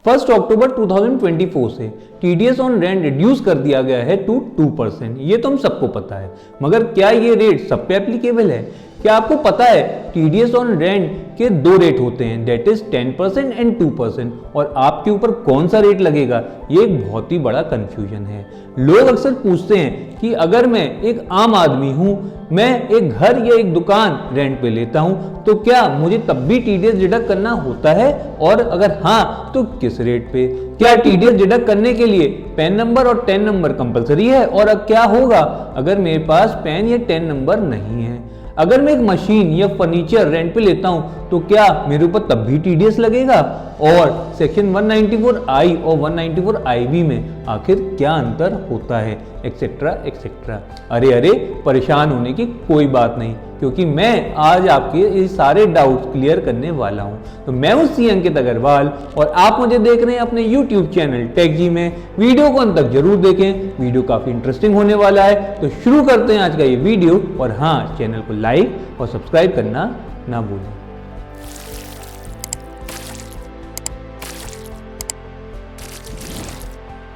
1 अक्टूबर 2024 से TDS on rent reduce कर दिया गया है टू 2%। ये तो हम सबको पता है, मगर क्या ये रेट सब पे एप्लीकेबल है? क्या आपको पता है टीडीएस ऑन रेंट के दो रेट होते हैं, दैट इज 10% एंड 2%, और आपके ऊपर कौन सा रेट लगेगा ये एक बहुत ही बड़ा कंफ्यूजन है। लोग अक्सर पूछते हैं कि अगर मैं एक आम आदमी हूं, मैं एक घर या एक दुकान रेंट पे लेता हूं, तो क्या मुझे तब भी टीडीएस डिडक्ट करना होता है, और अगर हाँ तो किस रेट पे? क्या टीडीएस डिडक्ट करने के लिए पैन नंबर और टेन नंबर कंपलसरी है, और अब क्या होगा अगर मेरे पास पैन या टेन नंबर नहीं है? अगर मैं एक मशीन या फर्नीचर रेंट पे लेता हूं तो क्या मेरे ऊपर तब भी टीडीएस लगेगा? और सेक्शन 194I और 194IB में आखिर क्या अंतर होता है, एक्सेट्रा एक्सेट्रा। अरे परेशान होने की कोई बात नहीं, क्योंकि मैं आज आपके ये सारे डाउट्स क्लियर करने वाला हूं। तो मैं हूं सी अंकित अग्रवाल और आप मुझे देख रहे हैं अपने यूट्यूब चैनल टेकजी में। वीडियो को अंत तक जरूर देखें, वीडियो काफी इंटरेस्टिंग होने वाला है। तो शुरू करते हैं आज का ये वीडियो, और हाँ, चैनल को लाइक और सब्सक्राइब करना ना भूलें।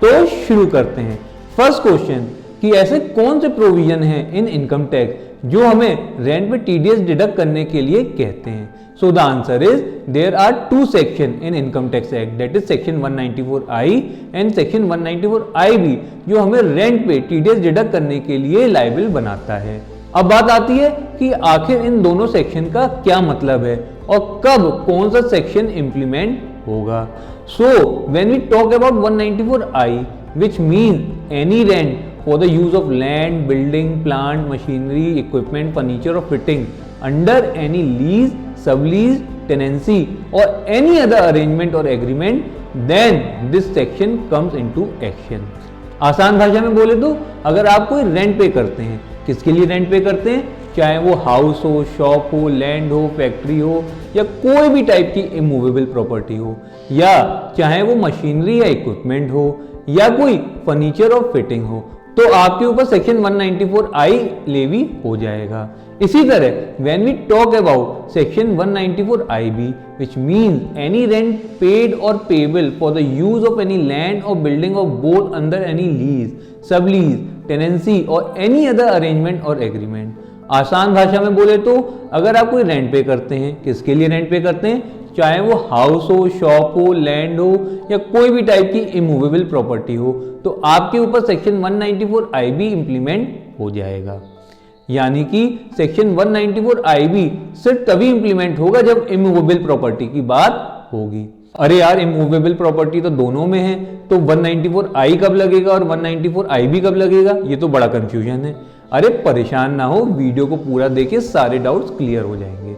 तो शुरू करते हैं। फर्स्ट क्वेश्चन कि ऐसे कौन से प्रोविजन हैं इन इनकम टैक्स जो हमें रेंट पे टीडीएस डिडक्ट करने के लिए कहते हैं? So the answer is there are two section in income tax act, that is section 194I and section 194IB, जो हमें रेंट पे टीडीएस डिडक्ट करने के लिए लायबल बनाता है। अब बात आती है कि आखिर इन दोनों सेक्शन का क्या मतलब है और कब कौन सा सेक्शन इंप्लीमेंट होगा। So when we talk about 194I, which means any rent for the use of land, building, plant, machinery, equipment, furniture or fitting under any lease, sublease, tenancy or any other arrangement or agreement, then this section comes into action. आसान भाषा में बोले तो अगर आप कोई rent पे करते हैं, किसके लिए रेंट पे करते हैं, चाहे वो हाउस हो, शॉप हो, लैंड हो, फैक्ट्री हो, या कोई भी टाइप की इमूवेबल प्रॉपर्टी हो, या चाहे वो मशीनरी या इक्विपमेंट हो, या कोई फर्नीचर और फिटिंग हो, तो आपके ऊपर सेक्शन 194I लेवी हो जाएगा। इसी तरह when we talk about section 194IB, which means any rent paid or payable for the use of any land or building or both under any lease, sublease, tenancy or any other arrangement or agreement। आसान भाषा में बोले तो अगर आप कोई rent पे करते हैं, किसके लिए रेंट पे करते हैं, चाहे वो हाउस हो, शॉप हो, लैंड हो, या कोई भी टाइप की इमूवेबल प्रॉपर्टी हो, तो आपके ऊपर सेक्शन 194IB इंप्लीमेंट हो जाएगा। यानी कि सेक्शन 194IB सिर्फ तभी इंप्लीमेंट होगा जब इमूवेबल प्रॉपर्टी की बात होगी। अरे यार, इमूवेबल प्रॉपर्टी तो दोनों में है, तो 194I कब लगेगा और 194IB कब लगेगा, ये तो बड़ा कंफ्यूजन है। अरे परेशान ना हो, वीडियो को पूरा देखिए, सारे डाउट्स क्लियर हो जाएंगे।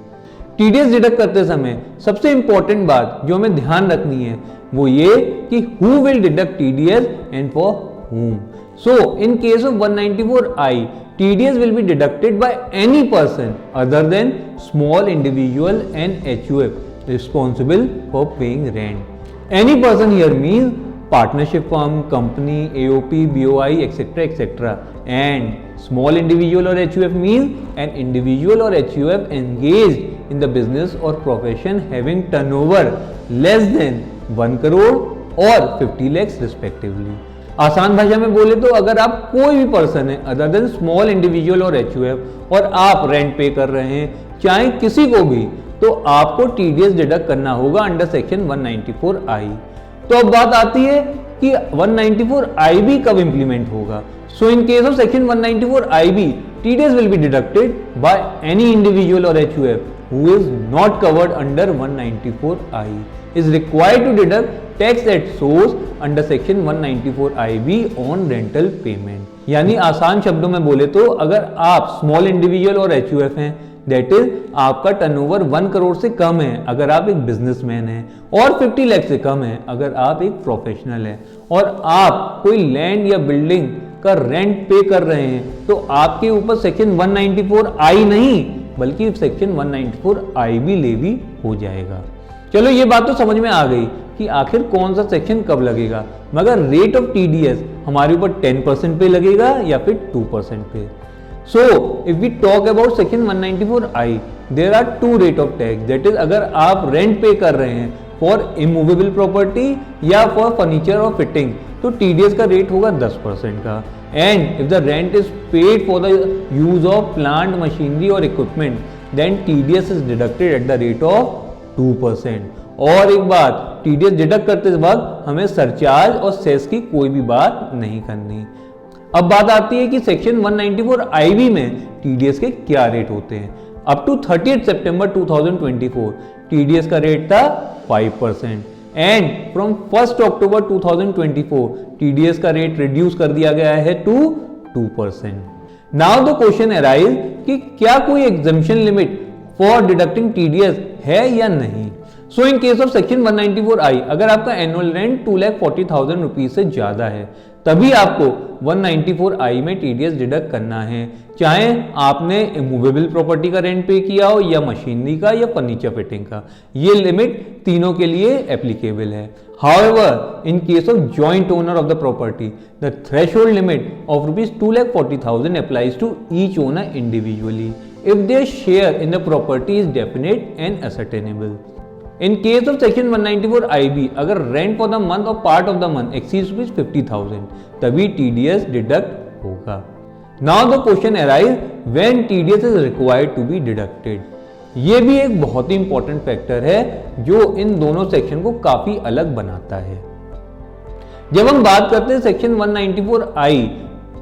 टीडीएस डिडक्ट करते समय सबसे इंपॉर्टेंट बात जो हमें ध्यान रखनी है वो ये कि who will deduct TDS and for whom. So in case of 194I, TDS will be deducted by any person other than small individual and HUF responsible for paying rent. Any person here means partnership firm, company, AOP, BOI, etc. etc. And small individual or HUF means an individual or HUF engaged in the business or profession having turnover less than 1 crore or 50 lakhs respectively. आसान भाषा में बोले तो अगर आप कोई भी person है अदर देन स्मॉल इंडिविजुअल और HUF और आप रेंट पे कर रहे हैं, चाहे किसी को भी, तो आपको टीडीएस डिडक्ट करना होगा अंडर सेक्शन 194I। तो अब बात आती है कि 194IB कब इंप्लीमेंट होगा। So in case of section 194IB, TDS will be deducted by any individual or HUF who is not covered under 194I is required to deduct tax at source under section 194IB on rental payment। यानी आसान शब्दों में बोले तो अगर आप small individual और HUF हैं, दैट इज आपका टर्नओवर 1 करोड़ से कम है अगर आप एक बिजनेसमैन हैं, और 50 लाख से कम है अगर आप एक प्रोफेशनल हैं, और आप कोई लैंड या बिल्डिंग का रेंट पे कर रहे हैं, तो आपके ऊपर सेक्शन 194I नहीं बल्कि सेक्शन 194IB लेवी हो जाएगा। चलो ये बात तो समझ में आ गई कि आखिर कौन सा सेक्शन कब लगेगा, मगर रेट ऑफ टीडीएस हमारे ऊपर 10% पे लगेगा या फिर 2% पे। So if we talk about section 194I, there are two rate of tax, that is अगर आप रेंट पे कर रहे हैं फॉर इमूवेबल प्रॉपर्टी या फॉर फर्नीचर और फिटिंग तो टीडीएस का रेट होगा 10% का। And if the rent is paid for the use of plant machinery और equipment then TDS is deducted at the rate of 2%। और एक बात, टीडीएस डिडक्ट करते वक्त हमें सरचार्ज और सेस की कोई भी बात नहीं करनी। अब बात आती है कि सेक्शन 194 IB में टीडीएस के क्या रेट होते हैं। अप टू 30 सितंबर 2024 टीडीएस का रेट था 5% एंड फ्रॉम 1 अक्टूबर 2024 टीडीएस का रेट रिड्यूस कर दिया गया है to 2%। Now the question arise कि क्या कोई exemption limit for deducting TDS है या नहीं। So in case of section 194I अगर आपका एनुअल रेंट 2,40,000 रुपीज से ज्यादा है तभी आपको 194I में टीडीएस डिडक्ट करना है, चाहे आपने इमूवेबल प्रॉपर्टी का रेंट पे किया हो या मशीनरी का या फर्नीचर फिटिंग का। ये लिमिट तीनों के लिए एप्लीकेबल है। However, in case of joint owner of the property, the threshold limit of rupees 2,40,000 applies to each owner individually if their share in the property is definite and ascertainable. In case of section 194 IB अगर rent for the month or part of the month exceeds rupees 50,000 तभी TDS deduct होगा। Now the question arise when TDS is required to be deducted। ये भी एक बहुत ही important factor है जो इन दोनों सेक्शन को काफी अलग बनाता है। जब हम बात करते हैं section 194I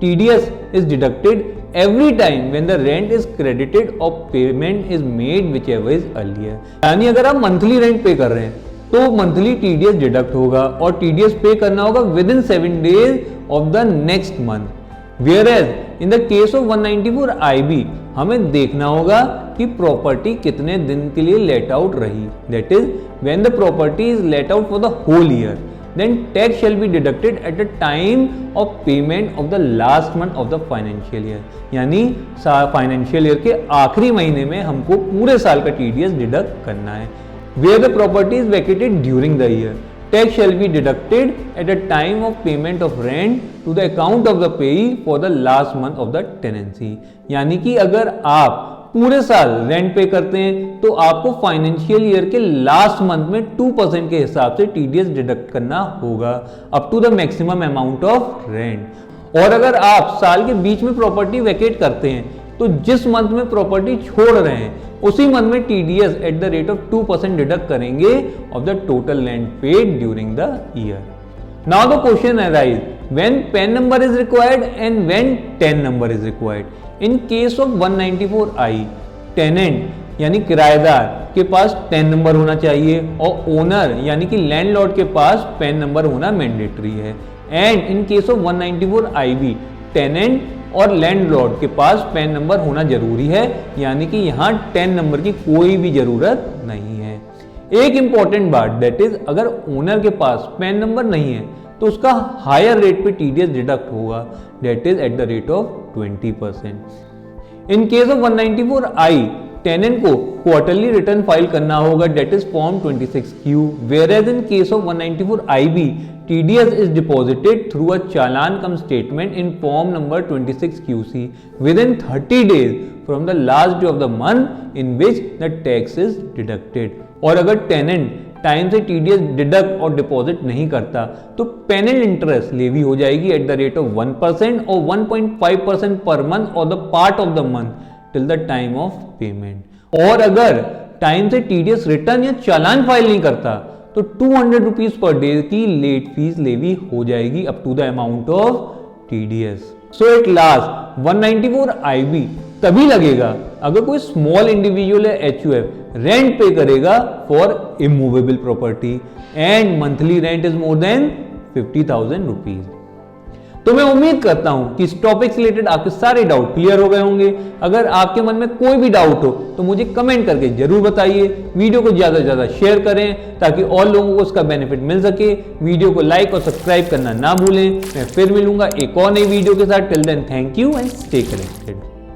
TDS is deducted every time when the rent is credited or payment is made whichever is earlier। यानी अगर आप मंथली रेंट पे कर रहे हैं तो मंथली टीडीएस डिडक्ट होगा और टीडीएस पे करना होगा with in 7 days of the next month. Whereas in the case of 194 IB हमें देखना होगा कि प्रॉपर्टी कितने दिन के लिए लेट आउट रही, that is when the property is let out for the whole year then tax shall be deducted at the time of payment of the last month of the financial year। यानी financial year के आखिरी महीने में हमको पूरे साल का TDS deduct करना है। Where the property is vacated during the year, tax shall be deducted at the time of payment of rent to the account of the payee for the last month of the tenancy। यानी कि अगर आप पूरे साल rent पे करते हैं तो आपको फाइनेंशियल ईयर के लास्ट मंथ में 2% के हिसाब से टीडीएस डिडक्ट करना होगा up to the maximum amount of rent. और अगर आप साल के बीच में प्रॉपर्टी वैकेट करते हैं तो जिस मंथ में प्रॉपर्टी छोड़ रहे हैं उसी मंथ में TDS at the rate of 2% deduct करेंगे of the total rent paid during the year. Now the question arise when PAN number is required and when TAN number is required. In case of 194I tenant यानी किराएदार के पास 10 number होना चाहिए और owner यानी कि landlord के पास पैन नंबर होना मैंडेटरी है। And in case of 194 IB tenant और लैंडलॉर्ड के पास पैन नंबर होना जरूरी है, यानी कि यहाँ 10 नंबर की कोई भी जरूरत नहीं है। एक इंपॉर्टेंट बात दैट इज अगर ओनर के पास पैन नंबर नहीं है तो उसका हायर रेट पे टीडीएस डिडक्ट होगा, that is at the rate of 20%। In case of 194I tenant को क्वार्टरली रिटर्न फाइल करना होगा, that is form 26Q, whereas in case of 194IB TDS is deposited through a challan come statement in form number 26QC within 30 days from the last day of the month in which the tax is deducted। और अगर tenant time से TDS deduct और deposit नहीं करता तो panel interest levy हो जाएगी eight the rate of 1% और 1.5% पर मंथ और the part of the month till the time of payment. और अगर टाइम से टीडीएस रिटर्न या चालान फाइल नहीं करता तो 200 रुपीज पर डे की लेट फीस लेवी हो जाएगी up to the amount of TDS. So at last 194IB तभी लगेगा अगर कोई स्मॉल इंडिविजुअल या HUF रेंट पे करेगा for immovable property and monthly rent is more than 50,000 rupees. तो मैं उम्मीद करता हूं कि इस टॉपिक से रिलेटेड आपके सारे डाउट क्लियर हो गए होंगे। अगर आपके मन में कोई भी डाउट हो तो मुझे कमेंट करके जरूर बताइए। वीडियो को ज्यादा से ज्यादा शेयर करें ताकि और लोगों को उसका बेनिफिट मिल सके। वीडियो को लाइक और सब्सक्राइब करना ना भूलें। मैं फिर मिलूंगा एक और नई वीडियो के साथ। Till then thank you and stay connected.